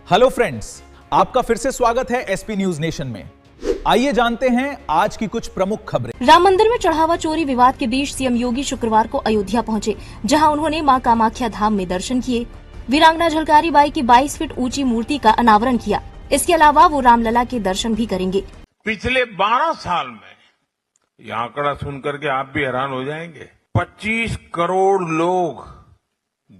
Hello friends, आपका फिर से स्वागत है एसपी न्यूज नेशन में। आइए जानते हैं आज की कुछ प्रमुख खबरें। राम मंदिर में चढ़ावा चोरी विवाद के बीच सीएम योगी शुक्रवार को अयोध्या पहुंचे, जहां उन्होंने मां कामाख्या धाम में दर्शन किए। वीरांगना झलकारी बाई की 22 फीट ऊंची मूर्ति का अनावरण किया। इसके अलावा वो रामलला के दर्शन भी करेंगे। पिछले 12 साल में ये आंकड़ा सुनकर के आप भी हैरान हो जाएंगे। 25 करोड़ लोग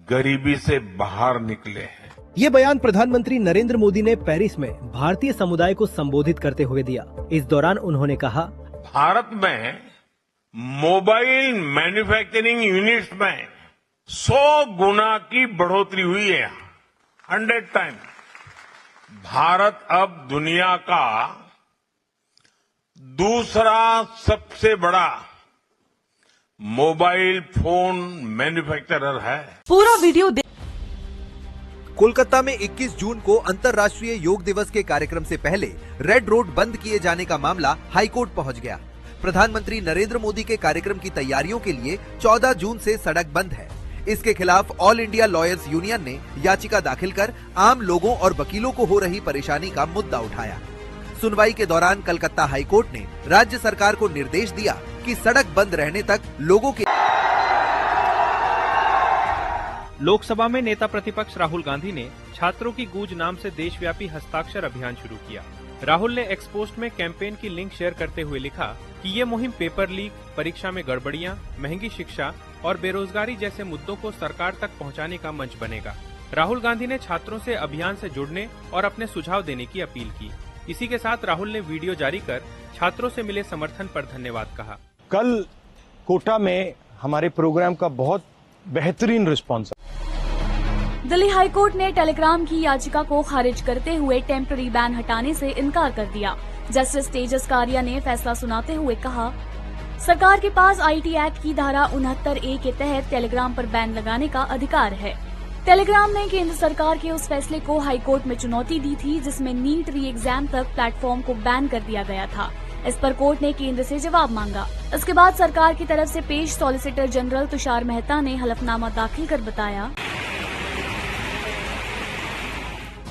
गरीबी से बाहर निकले हैं। ये बयान प्रधानमंत्री नरेंद्र मोदी ने पेरिस में भारतीय समुदाय को संबोधित करते हुए दिया। इस दौरान उन्होंने कहा, भारत में मोबाइल मैन्युफैक्चरिंग यूनिट्स में 100 गुना की बढ़ोतरी हुई है। 100 टाइम। भारत अब दुनिया का दूसरा सबसे बड़ा मोबाइल फोन मैन्युफैक्चरर है। पूरा वीडियो कोलकाता में 21 जून को अंतर्राष्ट्रीय योग दिवस के कार्यक्रम से पहले रेड रोड बंद किए जाने का मामला हाईकोर्ट पहुंच गया। प्रधानमंत्री नरेंद्र मोदी के कार्यक्रम की तैयारियों के लिए 14 जून से सड़क बंद है। इसके खिलाफ ऑल इंडिया लॉयर्स यूनियन ने याचिका दाखिल कर आम लोगों और वकीलों को हो रही परेशानी का मुद्दा उठाया। सुनवाई के दौरान कलकत्ता हाईकोर्ट ने राज्य सरकार को निर्देश दिया कि सड़क बंद रहने तक लोगों के लोकसभा में नेता प्रतिपक्ष राहुल गांधी ने छात्रों की गूंज नाम से देशव्यापी हस्ताक्षर अभियान शुरू किया। राहुल ने एक्स पोस्ट में कैंपेन की लिंक शेयर करते हुए लिखा कि ये मुहिम पेपर लीक, परीक्षा में गड़बड़ियां, महंगी शिक्षा और बेरोजगारी जैसे मुद्दों को सरकार तक पहुंचाने का मंच बनेगा। राहुल गांधी ने छात्रों से अभियान से जुड़ने और अपने सुझाव देने की अपील की। इसी के साथ राहुल ने वीडियो जारी कर छात्रों से मिले समर्थन पर धन्यवाद कहा। कल कोटा में हमारे प्रोग्राम का बहुत बेहतरीन रिस्पॉन्स। दिल्ली हाईकोर्ट ने टेलीग्राम की याचिका को खारिज करते हुए टेम्पररी बैन हटाने से इनकार कर दिया। जस्टिस तेजस कारिया ने फैसला सुनाते हुए कहा, सरकार के पास आईटी एक्ट की धारा 69A के तहत टेलीग्राम पर बैन लगाने का अधिकार है। टेलीग्राम ने केंद्र सरकार के उस फैसले को हाईकोर्ट में चुनौती दी थी, जिसमें नीट री एग्जाम तक प्लेटफॉर्म को बैन कर दिया गया था। इस पर कोर्ट ने केंद्र से जवाब मांगा। इसके बाद सरकार की तरफ से पेश सॉलिसिटर जनरल तुषार मेहता ने हलफनामा दाखिल कर बताया,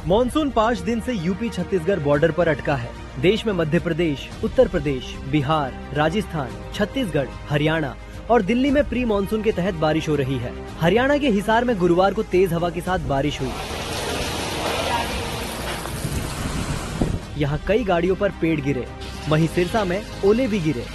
मॉनसून 5 दिन से यूपी छत्तीसगढ़ बॉर्डर पर अटका है। देश में मध्य प्रदेश, उत्तर प्रदेश, बिहार, राजस्थान, छत्तीसगढ़, हरियाणा और दिल्ली में प्री मानसून के तहत बारिश हो रही है। हरियाणा के हिसार में गुरुवार को तेज हवा के साथ बारिश हुई। यहाँ कई गाड़ियों पर पेड़ गिरे, वहीं सिरसा में ओले भी गिरे।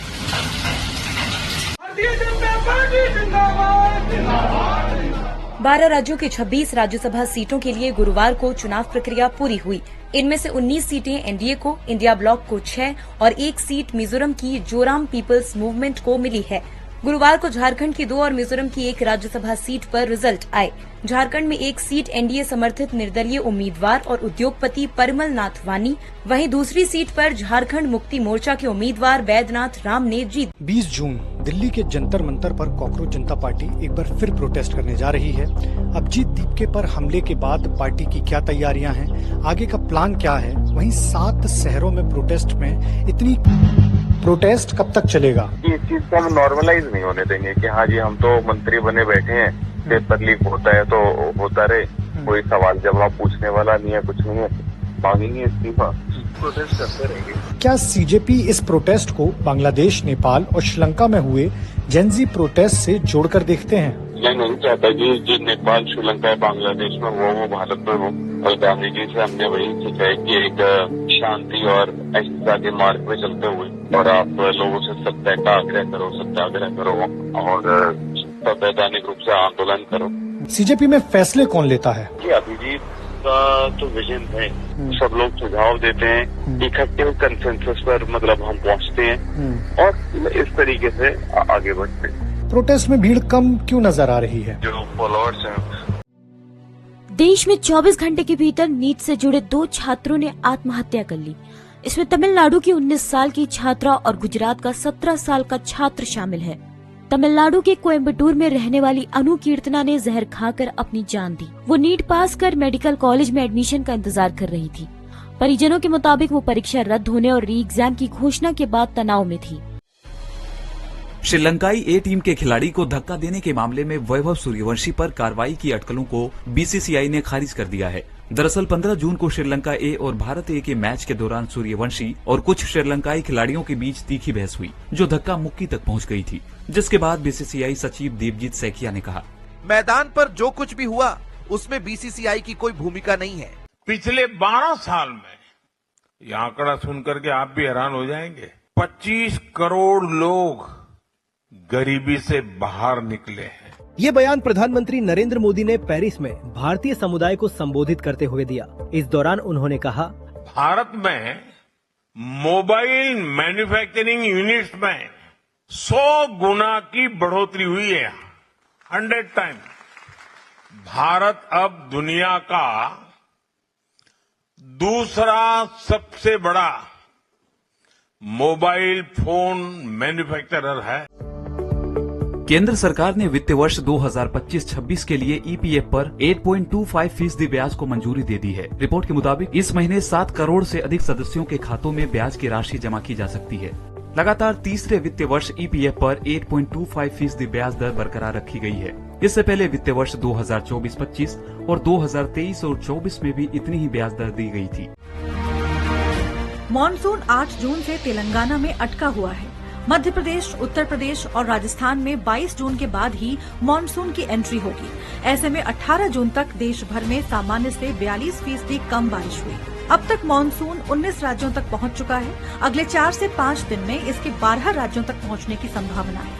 12 राज्यों की 26 राज्यसभा सीटों के लिए गुरुवार को चुनाव प्रक्रिया पूरी हुई। इनमें से 19 सीटें एनडीए को, इंडिया ब्लॉक को 6 और 1 सीट मिजोरम की जोराम पीपल्स मूवमेंट को मिली है। गुरुवार को झारखंड की 2 और मिजोरम की 1 राज्यसभा सीट पर रिजल्ट आए। झारखंड में 1 सीट एनडीए समर्थित निर्दलीय उम्मीदवार और उद्योगपति परिमल नाथ वानी, वहीं दूसरी सीट पर झारखंड मुक्ति मोर्चा के उम्मीदवार वैद्यनाथ राम ने जीत। 20 जून दिल्ली के जंतर मंतर पर कॉकरोच जनता पार्टी एक बार फिर प्रोटेस्ट करने जा रही है। अभिजीत दीपके पर हमले के बाद पार्टी की क्या तैयारियां हैं, आगे का प्लान क्या है, वहीं 7 शहरों में प्रोटेस्ट में इतनी प्रोटेस्ट कब तक चलेगा? इस चीज को हम नॉर्मलाइज नहीं होने देंगे कि हाँ जी हम तो मंत्री बने बैठे हैं, पेपर लीक होता है तो होता रहे, कोई सवाल जवाब पूछने वाला नहीं है, कुछ नहीं है, मांगेंगे इस्तीफा, प्रोटेस्ट करते रहेंगे। क्या सीजेपी इस प्रोटेस्ट को बांग्लादेश, नेपाल और श्रीलंका में हुए जेनजी प्रोटेस्ट से जोड़कर देखते हैं? मैं नहीं चाहता कि जो नेपाल, श्रीलंका, बांग्लादेश में वो भारत में हो। और गांधी जी से हमने वही सीखा है कि एक शांति और अहिंसा के मार्ग में चलते हुए और आप लोगों से सत्याग्रह करो और संवैधानिक रूप से आंदोलन करो। सीजेपी में फैसले कौन लेता है? अभिजीत का तो विजन है, सब लोग सुझाव देते हैं, इकट्ठे कंसेंसस पर मतलब हम पहुंचते हैं और इस तरीके से आगे बढ़ते हैं। प्रोटेस्ट में भीड़ कम क्यों नजर आ रही है? जो फॉलोअर्स हैं। देश में 24 घंटे के भीतर नीट से जुड़े 2 छात्रों ने आत्महत्या कर ली। इसमें तमिलनाडु की 19 साल की छात्रा और गुजरात का 17 साल का छात्र शामिल है। तमिलनाडु के कोयम्बटूर में रहने वाली अनु कीर्तना ने जहर खाकर अपनी जान दी। वो नीट पास कर मेडिकल कॉलेज में एडमिशन का इंतजार कर रही थी। परिजनों के मुताबिक वो परीक्षा रद्द होने और री एग्जाम की घोषणा के बाद तनाव में थी। श्रीलंकाई ए टीम के खिलाड़ी को धक्का देने के मामले में वैभव सूर्यवंशी पर कार्रवाई की अटकलों को बीसीसीआई ने खारिज कर दिया है। दरअसल 15 जून को श्रीलंका ए और भारत ए के मैच के दौरान सूर्यवंशी और कुछ श्रीलंकाई खिलाड़ियों के बीच तीखी बहस हुई, जो धक्का मुक्की तक पहुंच गई थी, जिसके बाद बीसीसीआई सचिव देवजीत सैकिया ने कहा, मैदान पर जो कुछ भी हुआ उसमें बीसीसीआई की कोई भूमिका नहीं है। पिछले 12 साल में यह आंकड़ा सुनकर के आप भी हैरान हो जाएंगे। 25 करोड़ लोग गरीबी से बाहर निकले हैं। ये बयान प्रधानमंत्री नरेंद्र मोदी ने पेरिस में भारतीय समुदाय को संबोधित करते हुए दिया। इस दौरान उन्होंने कहा, भारत में मोबाइल मैन्युफैक्चरिंग यूनिट्स में 100 गुना की बढ़ोतरी हुई है, 100 टाइम। भारत अब दुनिया का दूसरा सबसे बड़ा मोबाइल फोन मैन्युफैक्चरर है। केंद्र सरकार ने वित्त वर्ष 2025-26 के लिए ईपीएफ पर 8.25% ब्याज को मंजूरी दे दी है। रिपोर्ट के मुताबिक इस महीने 7 करोड़ से अधिक सदस्यों के खातों में ब्याज की राशि जमा की जा सकती है। लगातार तीसरे वित्त वर्ष ईपीएफ पर 8.25% ब्याज दर बरकरार रखी गई है। इससे पहले वित्त वर्ष 2024-25 और 2023 और 24 में भी इतनी ही ब्याज दर दी गई थी। मॉनसून 8 जून से तेलंगाना में अटका हुआ है। मध्य प्रदेश, उत्तर प्रदेश और राजस्थान में 22 जून के बाद ही मॉनसून की एंट्री होगी। ऐसे में 18 जून तक देश भर में सामान्य से 42% कम बारिश हुई। अब तक मॉनसून 19 राज्यों तक पहुंच चुका है। अगले 4 से 5 दिन में इसके 12 राज्यों तक पहुंचने की संभावना है।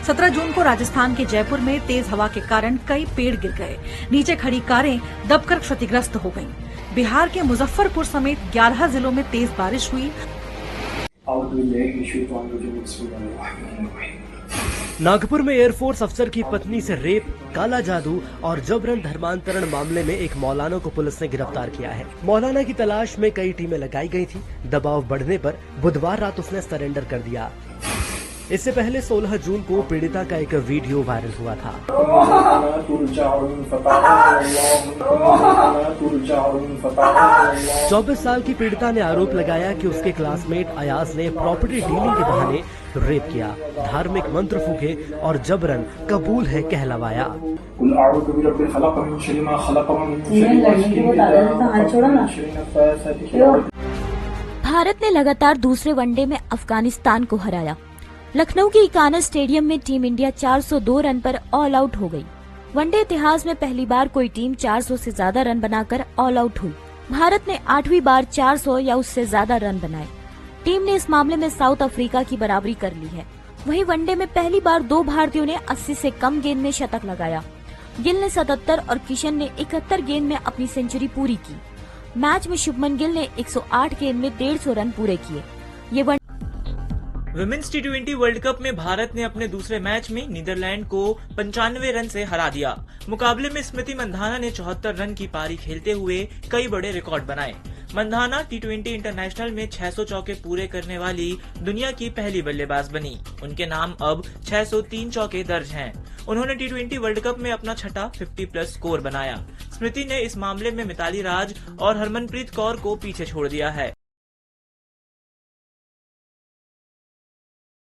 17 जून को राजस्थान के जयपुर में तेज हवा के कारण कई पेड़ गिर गए। नीचे खड़ी कारें दबकर क्षतिग्रस्त हो गईं। बिहार के मुजफ्फरपुर समेत 11 जिलों में तेज बारिश हुई। नागपुर में एयरफोर्स अफसर की पत्नी से रेप, काला जादू और जबरन धर्मांतरण मामले में एक मौलाना को पुलिस ने गिरफ्तार किया है। मौलाना की तलाश में कई टीमें लगाई गई थी। दबाव बढ़ने पर बुधवार रात उसने सरेंडर कर दिया। इससे पहले 16 जून को पीड़िता का एक वीडियो वायरल हुआ था। 24 साल की पीड़िता ने आरोप लगाया कि उसके क्लासमेट अयाज ने प्रॉपर्टी डीलिंग के बहाने रेप किया, धार्मिक मंत्र फूके और जबरन कबूल है कहलवाया। भारत ने लगातार दूसरे वनडे में अफगानिस्तान को हराया। लखनऊ के इकाना स्टेडियम में टीम इंडिया 402 रन पर ऑल आउट हो गई। वनडे इतिहास में पहली बार कोई टीम 400 से ज्यादा रन बनाकर ऑल आउट हुई। भारत ने 8वीं बार 400 या उससे ज्यादा रन बनाए। टीम ने इस मामले में साउथ अफ्रीका की बराबरी कर ली है। वहीं वनडे में पहली बार 2 भारतीयों ने 80 से कम गेंद में शतक लगाया। गिल ने 77 और किशन ने 71 गेंद में अपनी सेंचुरी पूरी की। मैच में शुभमन गिल ने 108 गेंद में 150 रन पूरे किए। ये वुमेन्स टी20 वर्ल्ड कप में भारत ने अपने दूसरे मैच में नीदरलैंड को 95 रन से हरा दिया। मुकाबले में स्मृति मंधाना ने 74 रन की पारी खेलते हुए कई बड़े रिकॉर्ड बनाए। मंधाना टी20 इंटरनेशनल में 600 चौके पूरे करने वाली दुनिया की पहली बल्लेबाज बनी। उनके नाम अब 603 चौके दर्ज हैं। उन्होंने टी20 वर्ल्ड कप में अपना छठा 50+ स्कोर बनाया। स्मृति ने इस मामले में मिताली राज और हरमनप्रीत कौर को पीछे छोड़ दिया है।